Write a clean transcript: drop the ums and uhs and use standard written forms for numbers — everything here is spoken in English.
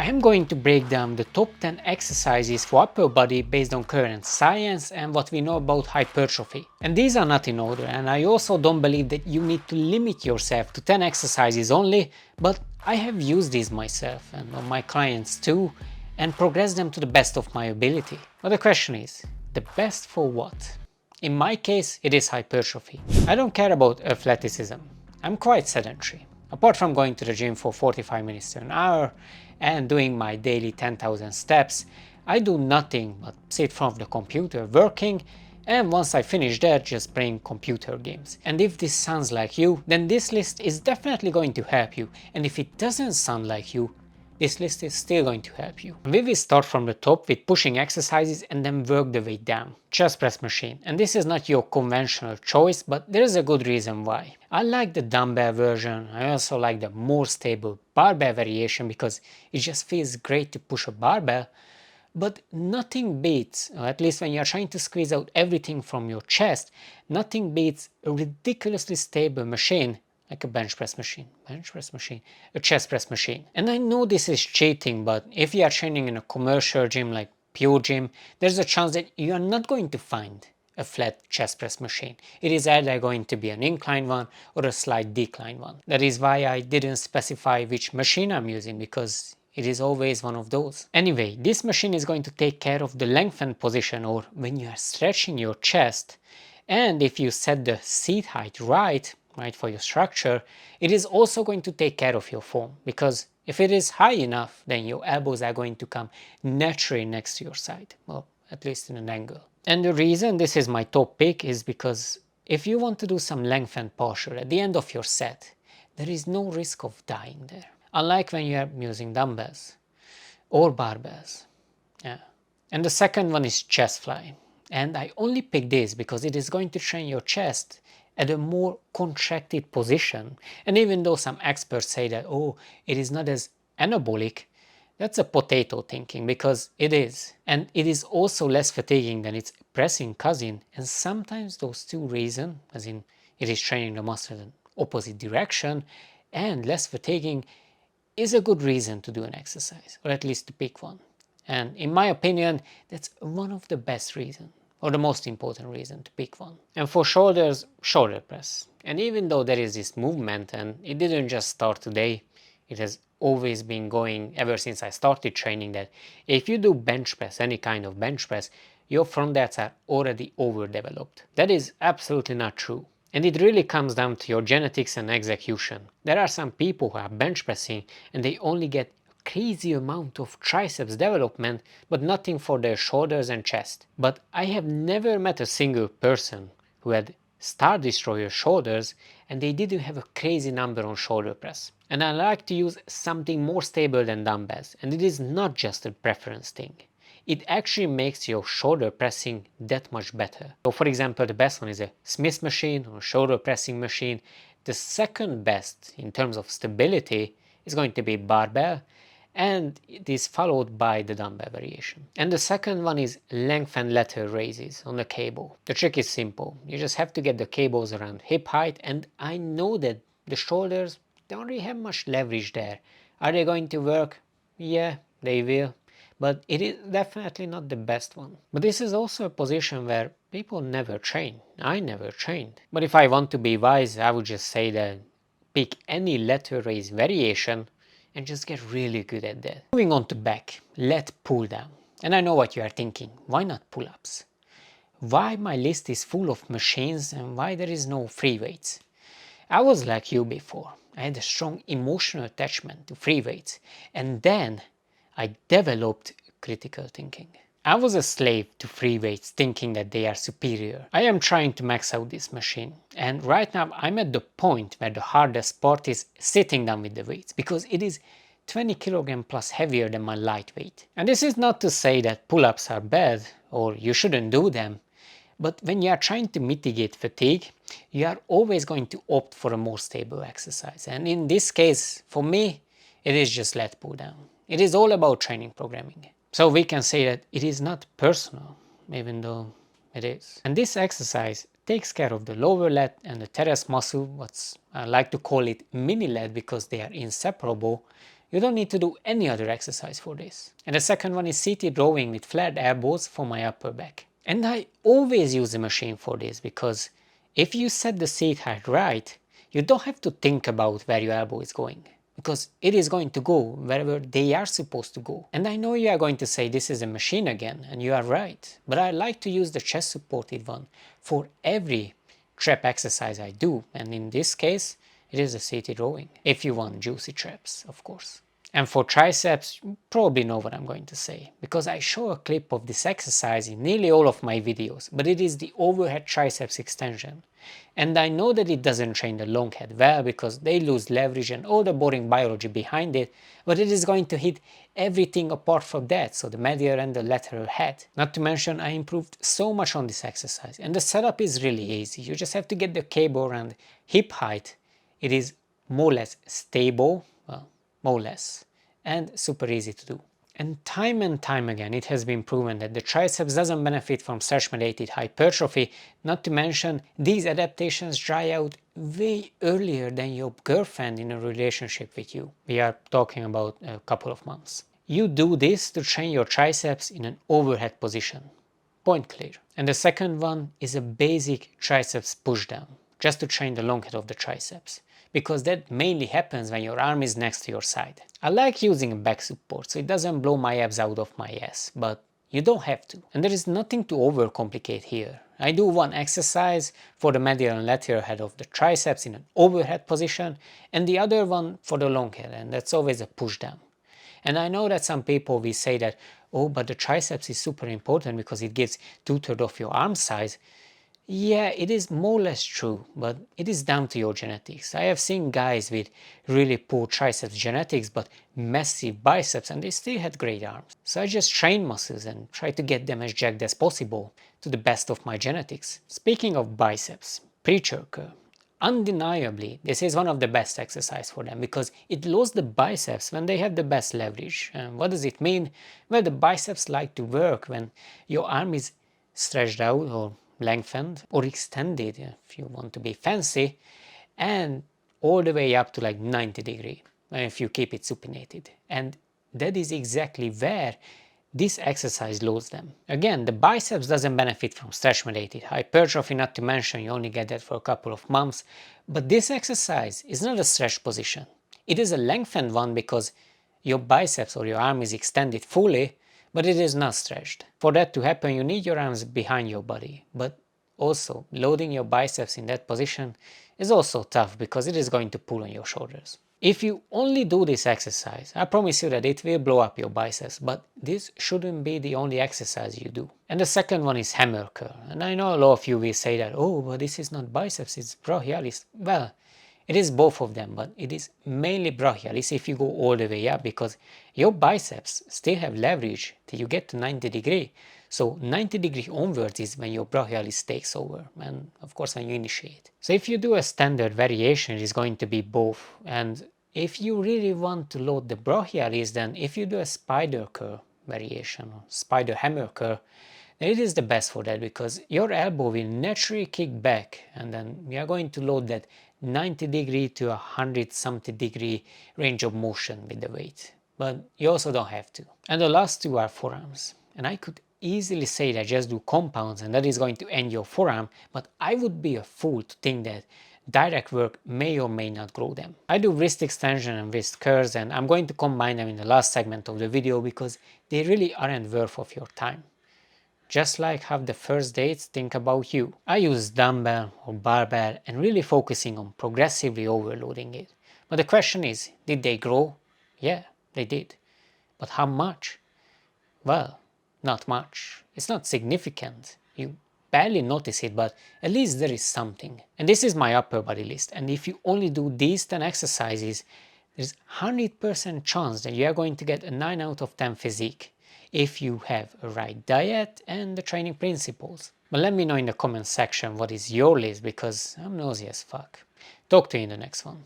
I am going to break down the top 10 exercises for upper body based on current science and what we know about hypertrophy. And these are not in order, and I also don't believe that you need to limit yourself to 10 exercises only, but I have used these myself and on my clients too and progressed them to the best of my ability. But the question is, the best for what? In my case, it is hypertrophy. I don't care about athleticism. I'm quite sedentary. Apart from going to the gym for 45 minutes to an hour and doing my daily 10,000 steps, I do nothing but sit in front of the computer working, and once I finish that, just playing computer games. And if this sounds like you, then this list is definitely going to help you. And if it doesn't sound like you, this list is still going to help you. We will start from the top with pushing exercises and then work the way down. Chest press machine. And this is not your conventional choice, but there is a good reason why. I like the dumbbell version. I also like the more stable barbell variation because it just feels great to push a barbell. But nothing beats, or at least when you're trying to squeeze out everything from your chest, nothing beats a ridiculously stable machine like a bench press machine, a chest press machine. And I know this is cheating, but if you are training in a commercial gym like Pure Gym, there's a chance that you are not going to find a flat chest press machine. It is either going to be an incline one or a slight decline one. That is why I didn't specify which machine I'm using, because it is always one of those. Anyway, this machine is going to take care of the lengthened position, or when you are stretching your chest, and if you set the seat height right for your structure, it is also going to take care of your form, because if it is high enough, then your elbows are going to come naturally next to your side, well, at least in an angle. And the reason this is my top pick is because if you want to do some lengthened posture at the end of your set, there is no risk of dying there, unlike when you are using dumbbells or barbells. Yeah. And the second one is chest fly. And I only pick this because it is going to train your chest at a more contracted position. And even though some experts say that, oh, it is not as anabolic, that's a potato thinking, because it is. And it is also less fatiguing than its pressing cousin. And sometimes those two reasons, as in it is training the muscle in opposite direction and less fatiguing, is a good reason to do an exercise, or at least to pick one. And in my opinion, that's one of the best reasons, or the most important reason to pick one. And for shoulders, shoulder press. And even though there is this movement, and it didn't just start today, it has always been going ever since I started training, that if you do bench press, any kind of bench press, your front delts are already overdeveloped. That is absolutely not true. And it really comes down to your genetics and execution. There are some people who are bench pressing and they only get crazy amount of triceps development, but nothing for their shoulders and chest. But I have never met a single person who had Star Destroyer shoulders and they didn't have a crazy number on shoulder press. And I like to use something more stable than dumbbells, and it is not just a preference thing. It actually makes your shoulder pressing that much better. So for example, the best one is a Smith machine or a shoulder pressing machine. The second best in terms of stability is going to be barbell, and it is followed by the dumbbell variation. And the second one is length and lateral raises on the cable. The trick is simple. You just have to get the cables around hip height, and I know that the shoulders don't really have much leverage there. Are they going to work? Yeah, they will. But it is definitely not the best one. But this is also a position where people never train. I never trained. But if I want to be wise, I would just say that pick any lateral raise variation and just get really good at that. Moving on to back, lat pull down. And I know what you are thinking, why not pull-ups? Why my list is full of machines and why there is no free weights? I was like you before. I had a strong emotional attachment to free weights, and then I developed critical thinking. I was a slave to free weights, thinking that they are superior. I am trying to max out this machine, and right now I'm at the point where the hardest part is sitting down with the weights, because it is 20 kg plus heavier than my lightweight. And this is not to say that pull-ups are bad or you shouldn't do them, but when you are trying to mitigate fatigue, you are always going to opt for a more stable exercise. And in this case, for me, it is just lat pull down. It is all about training programming. So we can say that it is not personal, even though it is. And this exercise takes care of the lower lat and the teres muscle, I like to call it mini lat because they are inseparable. You don't need to do any other exercise for this. And the second one is seated rowing with flat elbows for my upper back. And I always use the machine for this because if you set the seat height right, you don't have to think about where your elbow is going, because it is going to go wherever they are supposed to go. And I know you are going to say this is a machine again, and you are right, but I like to use the chest supported one for every trap exercise I do, and in this case it is a seated rowing, if you want juicy traps, of course. And for triceps, you probably know what I'm going to say, because I show a clip of this exercise in nearly all of my videos, but it is the overhead triceps extension. And I know that it doesn't train the long head well because they lose leverage and all the boring biology behind it, but it is going to hit everything apart from that, so the medial and the lateral head. Not to mention I improved so much on this exercise, and the setup is really easy. You just have to get the cable around hip height. It is more or less stable, well, more or less, and super easy to do. And time again it has been proven that the triceps doesn't benefit from stress-mediated hypertrophy, not to mention these adaptations dry out way earlier than your girlfriend in a relationship with you. We are talking about a couple of months. You do this to train your triceps in an overhead position. Point clear. And the second one is a basic triceps pushdown, just to train the long head of the triceps, because that mainly happens when your arm is next to your side. I like using a back support so it doesn't blow my abs out of my ass, but you don't have to. And there is nothing to overcomplicate here. I do one exercise for the medial and lateral head of the triceps in an overhead position, and the other one for the long head, and that's always a push down. And I know that some people will say that, oh, but the triceps is super important because it gives 2/3 of your arm size. Yeah, it is more or less true, but it is down to your genetics. I have seen guys with really poor triceps genetics but massive biceps and they still had great arms. So I just train muscles and try to get them as jacked as possible to the best of my genetics. Speaking of biceps, preacher curl. Undeniably, this is one of the best exercises for them because it loads the biceps when they have the best leverage. And what does it mean? Well, the biceps like to work when your arm is stretched out or lengthened or extended if you want to be fancy, and all the way up to like 90 degree if you keep it supinated. And that is exactly where this exercise loads them. Again, the biceps doesn't benefit from stress-mediated hypertrophy, not to mention you only get that for a couple of months, but this exercise is not a stretch position. It is a lengthened one because your biceps or your arm is extended fully, but it is not stretched. For that to happen, you need your arms behind your body, but also loading your biceps in that position is also tough because it is going to pull on your shoulders. If you only do this exercise, I promise you that it will blow up your biceps, but this shouldn't be the only exercise you do. And the second one is hammer curl. And I know a lot of you will say that, oh, but this is not biceps, it's brachialis. Well, it is both of them, but it is mainly brachialis if you go all the way up because your biceps still have leverage till you get to 90 degree. So 90 degree onwards is when your brachialis takes over, and of course when you initiate. So if you do a standard variation, it is going to be both. And if you really want to load the brachialis, then if you do a spider curl variation or spider hammer curl, then it is the best for that because your elbow will naturally kick back and then we are going to load that 90 degree to 100 something degree range of motion with the weight. But you also don't have to. And the last two are forearms. And I could easily say that just do compounds and that is going to end your forearm, but I would be a fool to think that direct work may or may not grow them. I do wrist extension and wrist curls and I'm going to combine them in the last segment of the video because they really aren't worth of your time. Just like how the first dates think about you. I use dumbbell or barbell and really focusing on progressively overloading it. But the question is, did they grow? Yeah, they did. But how much? Well, not much. It's not significant. You barely notice it, but at least there is something. And this is my upper body list. And if you only do these 10 exercises, there's 100% chance that you are going to get a 9 out of 10 physique if you have a right diet and the training principles. But let me know in the comment section what is your list because I'm nosy as fuck. Talk to you in the next one.